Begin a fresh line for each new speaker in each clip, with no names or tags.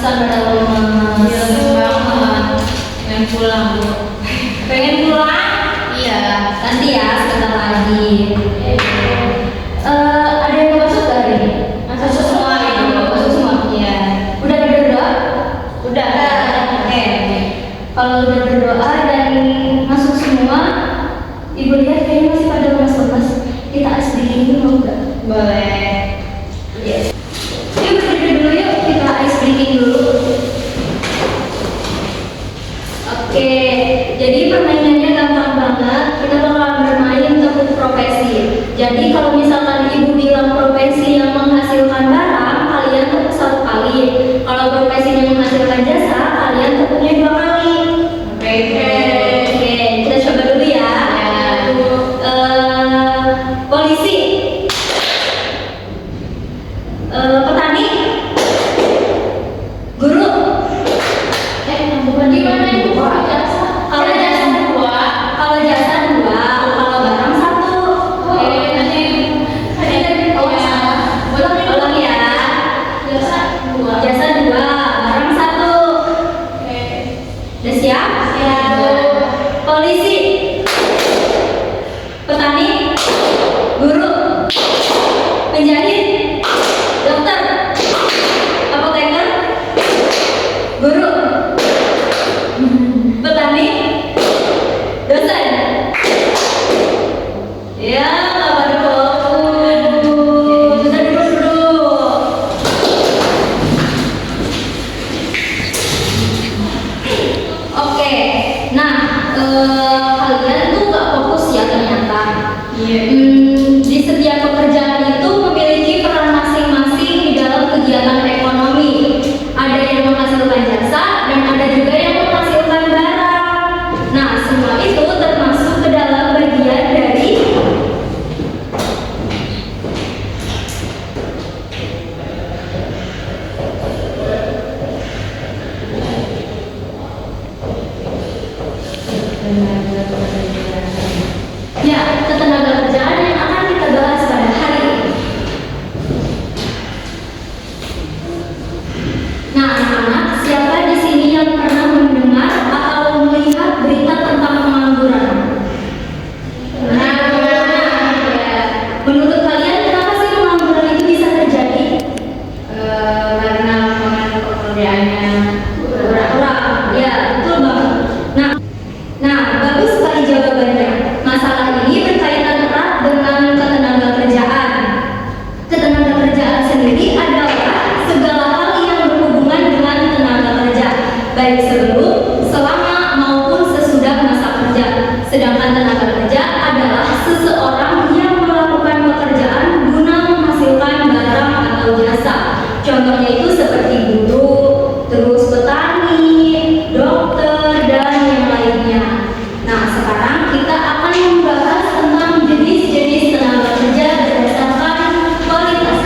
pantesan pada lemes.
Iya, lemes banget. Pengen pulang, Bu.
Pengen pulang?
Iya.
Nanti ya, sebentar lagi. Ada yang masuk gak hari ini?
Masuk semua itu.
Masuk semua?
Iya.
Udah berdoa?
Udah.
Oke. Kalau udah berdoa dan masuk semua, Ibu lihat kayaknya masih pada lemas-lemas. Kita SDG ini mau nggak?
Boleh.
Yes. Yuk berdiri dulu yuk, kita ice breaking dulu. Oke, jadi permainannya gampang banget. Kita bakalan bermain tebak profesi. Jadi kalau misalkan ibu bilang profesi yang menghasilkan barang, kalian tepuk 1 kali. Kalau profesi yang menghasilkan jasa, kalian tepuknya 2 kali.
Oke.
Oke, kita coba dulu ya. Polisi. Petani, guru,
Bukan gimana itu? Jasa.
kalau jasa 2, kalau jasa 2, kalau barang 1.
Oke, nanti dari
Ulang ya.
jasa 2.
Jasa 2, barang 1.
Oke.
Udah siap?
Siap.
Polisi, petani, guru, penjahit, dokter, apoteker, guru, petani, dosen. Ya, nggak pada fokus. Kita duduk dulu. Oke, nah kalian tuh nggak fokus ya ternyata.
Iya.
Di setiap pekerjaan itu memiliki peran masing-masing di dalam kegiatan ekonomi. Ada yang menghasilkan jasa dan ada juga yang menghasilkan barang. Nah, semua itu termasuk ke dalam bagian dari ya, ketenagakerjaan yang akan kita bahas pada hari ini. Nah, anak-anak, siapa di sini yang pernah mendengar atau melihat berita tentang pengangguran? Menurut kalian kenapa sih pengangguran itu bisa terjadi?
Karena pekerjaannya
Orang-orang, ya betul banget. Nah, bagus sekali jawabannya. Masalah ini berkaitan erat dengan ketenagakerjaan. Ketenagakerjaan sendiri adalah segala hal yang berhubungan dengan tenaga kerja, baik sebelum, selama maupun sesudah masa kerja. Sedangkan tenaga kerja adalah seseorang yang melakukan pekerjaan guna menghasilkan barang atau jasa. Contohnya itu seperti guru, terus petani, dokter, dan yang lainnya. Nah, sekarang kita akan membahas tentang jenis-jenis tenaga kerja berdasarkan kualitas.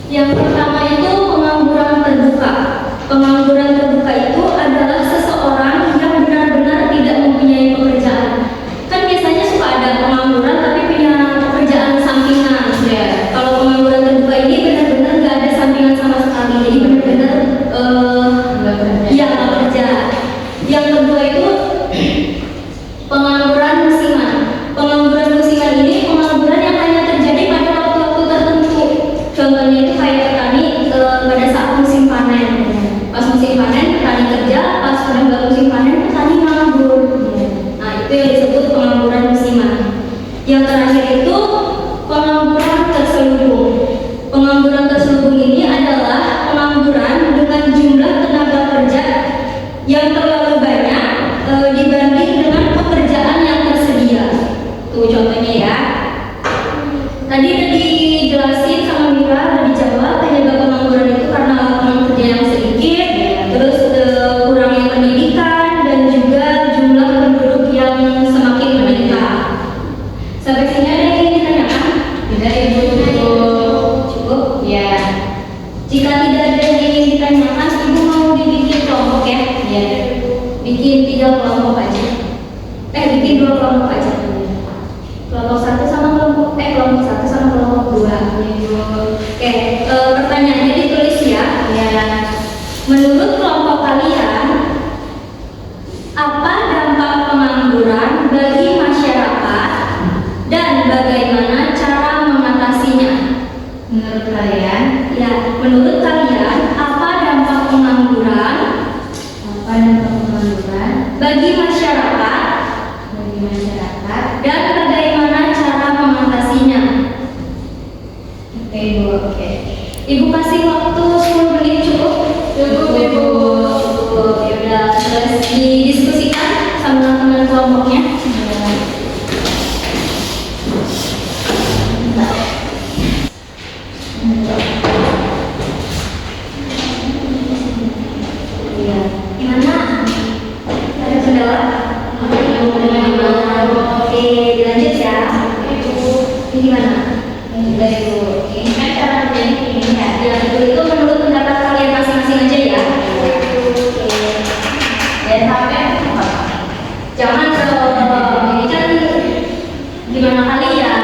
Yang pertama itu pengangguran terbuka. Pengangguran terbuka itu adalah seseorang yang benar-benar tidak mempunyai pekerjaan. Kan biasanya suka ada pengangguran tapi punya pekerjaan sampingan.
Ya.
Kalau pengangguran terbuka ini benar-benar nggak ada sampingan sama sekali. Jadi benar-benar
Nggak kerja.
ya nggak kerja. Yang kedua itu pengangguran musiman. Pengangguran musiman ini pengangguran yang hanya terjadi pada waktu-waktu tertentu. Contohnya itu kayak petani pada saat musim panen. Pas musim panen petani kerja, pas sudah nggak musim panen petani nganggur. Nah itu yang disebut pengangguran musiman. Yang terakhir itu pengangguran terselubung. Pengangguran terselubung ini adalah pengangguran dengan jumlah tenaga kerja yang terlalu banyak dibanding dengan pekerjaan yang tersedia. Tuh contohnya ya. Tadi udah dijelasin sama Mira, udah dijawab penyebab pengangguran itu karena lapangan kerja yang sedikit, terus kurangnya pendidikan dan juga jumlah penduduk yang semakin meningkat. Sampai sini ada yang ingin ditanyakan?
Tidak, Ibu. Cukup.
Cukup?
Ya.
Jika tidak ada yang ingin ditanyakan, Ibu mau dibikin kelompok ya?
Ya.
Bikin 3 kelompok aja. Bikin 2 kelompok aja. Kelompok 1 sama kelompok 1 sama kelompok 2. Oke, pertanyaannya ditulis ya.
Ya.
Menurut kelompok kalian, apa dampak pengangguran bagi masyarakat dan bagaimana cara mengatasinya?
Menurut kalian,
Ya, menurut kalian apa dampak pengangguran
apa dampak pengangguran
bagi masyarakat
bagi masyarakat?
dan bagaimana cara mengatasinya?
Oke, Ibu. Oke.
Ibu kasih waktu 10 menit cukup?
Cukup, Ibu.
Cukup. Ya udah, terus didiskusikan sama teman kelompoknya. Iya. Gimana? Ada kendala? Oke, dilanjut ya. Ini gimana?
Udah, Ibu. Ini kan cara kerjanya ini ya.
Ya, betul, itu menurut pendapat kalian masing-masing aja ya. Oke.
Dan sampai
Jangan ini kan gimana kalian?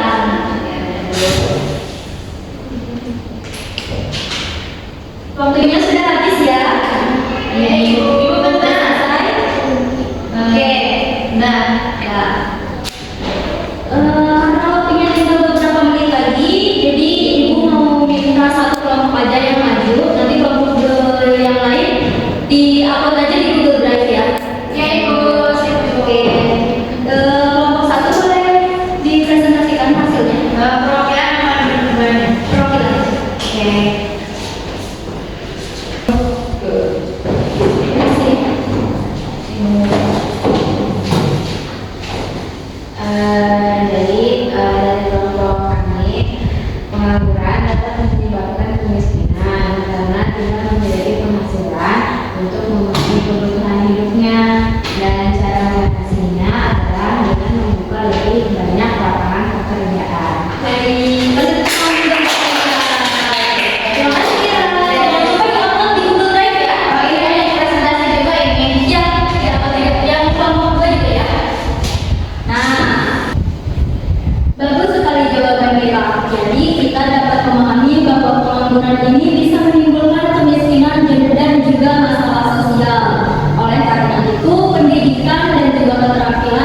Waktunya sudah habis ya.
ya, Ibu. Ibu bentar.
Selesai? Oke.
Nah,
Ya. Karena waktunya tinggal beberapa menit lagi, jadi ibu mau minta 1 kelompok aja yang maju, nanti kelompok yang lain di-upload aja di Google Drive ya.
ya, Ibu. Siap, Ibu.
Oke. Kelompok 1 boleh dipresentasikan hasilnya.
Perwakilan apa dua-duanya?
Perwakilan.
Oke.
Terima kasih.
Jadi dari kelompok kami, pengangguran dapat menyebabkan kemiskinan karena tidak menjadi penghasilan untuk memenuhi kebutuhan hidupnya, dan cara mengatasinya adalah dengan membuka lebih banyak lapangan pekerjaan.
Baik, kasih tepuk tangan juga untuk kita. Terima kasih ya. Jangan lupa di-upload di Google Drive ya.
Oh iya, yang presentasi juga ini.
Ya, yang kelompok 2 juga ya. Nah, bagus sekali jawaban kita. Jadi kita dapat memahami bahwa pengangguran ini bisa menimbulkan kemiskinan dan juga masalah sosial. Oleh karena itu, pendidikan dan juga keterampilan